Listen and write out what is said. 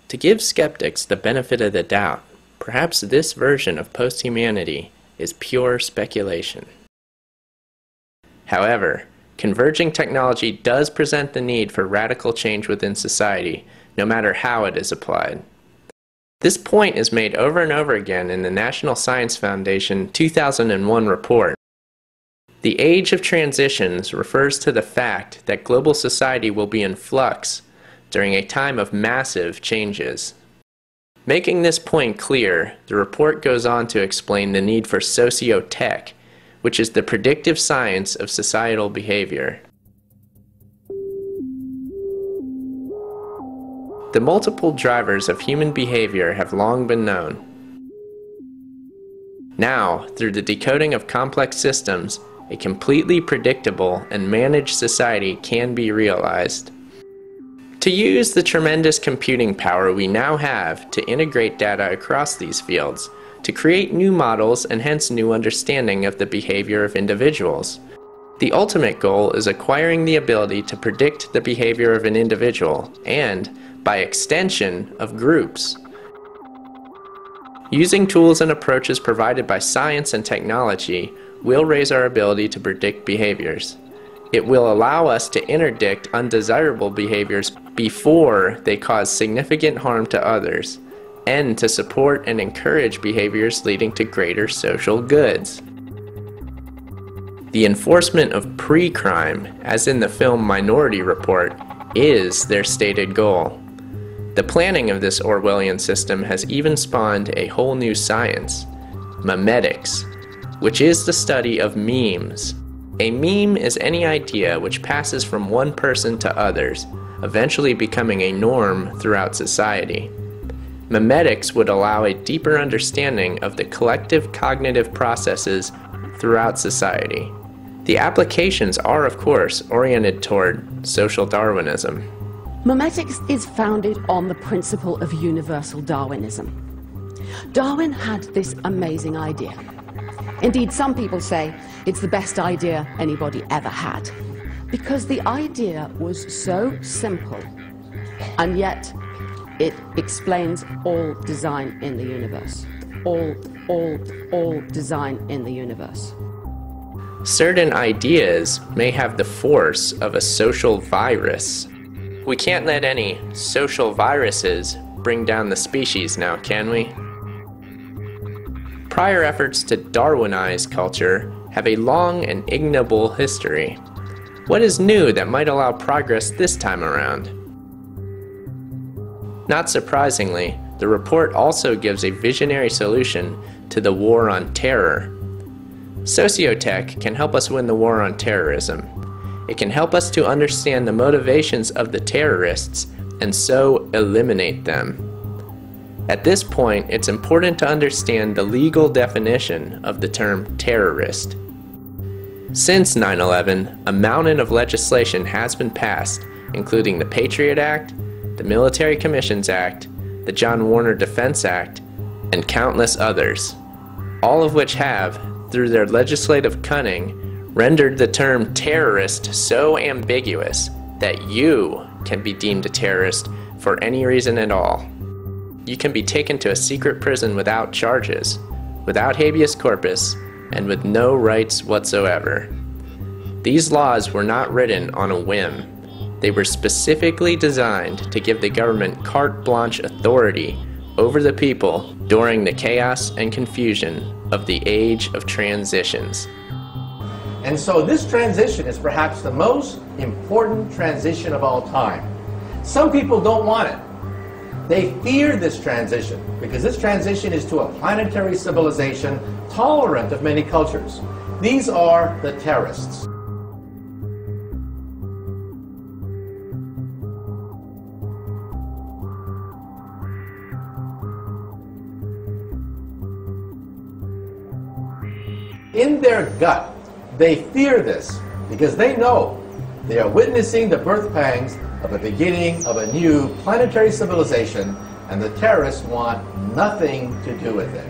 To give skeptics the benefit of the doubt, perhaps this version of post-humanity is pure speculation. However, converging technology does present the need for radical change within society, no matter how it is applied. This point is made over and over again in the National Science Foundation 2001 report. The age of transitions refers to the fact that global society will be in flux during a time of massive changes. Making this point clear, the report goes on to explain the need for sociotech, which is the predictive science of societal behavior. The multiple drivers of human behavior have long been known. Now, through the decoding of complex systems, a completely predictable and managed society can be realized. To use the tremendous computing power we now have to integrate data across these fields, to create new models and hence new understanding of the behavior of individuals. The ultimate goal is acquiring the ability to predict the behavior of an individual and, by extension, of groups. Using tools and approaches provided by science and technology will raise our ability to predict behaviors. It will allow us to interdict undesirable behaviors before they cause significant harm to others, and to support and encourage behaviors leading to greater social goods. The enforcement of pre-crime, as in the film Minority Report, is their stated goal. The planning of this Orwellian system has even spawned a whole new science, memetics, which is the study of memes. A meme is any idea which passes from one person to others, eventually becoming a norm throughout society. Memetics would allow a deeper understanding of the collective cognitive processes throughout society. The applications are, of course, oriented toward social Darwinism. Memetics is founded on the principle of universal Darwinism. Darwin had this amazing idea. Indeed, some people say it's the best idea anybody ever had, because the idea was so simple, and yet it explains all design in the universe. All design in the universe. Certain ideas may have the force of a social virus. We can't let any social viruses bring down the species now, can we? Prior efforts to Darwinize culture have a long and ignoble history. What is new that might allow progress this time around? Not surprisingly, the report also gives a visionary solution to the war on terror. Sociotech can help us win the war on terrorism. It can help us to understand the motivations of the terrorists and so eliminate them. At this point, it's important to understand the legal definition of the term terrorist. Since 9/11, a mountain of legislation has been passed, including the Patriot Act, the Military Commissions Act, the John Warner Defense Act, and countless others, all of which have, through their legislative cunning, rendered the term terrorist so ambiguous that you can be deemed a terrorist for any reason at all. You can be taken to a secret prison without charges, without habeas corpus, and with no rights whatsoever. These laws were not written on a whim. They were specifically designed to give the government carte blanche authority over the people during the chaos and confusion of the age of transitions. And so this transition is perhaps the most important transition of all time. Some people don't want it. They fear this transition because this transition is to a planetary civilization tolerant of many cultures. These are the terrorists. In their gut, they fear this because they know they are witnessing the birth pangs of the beginning of a new planetary civilization, and the terrorists want nothing to do with it.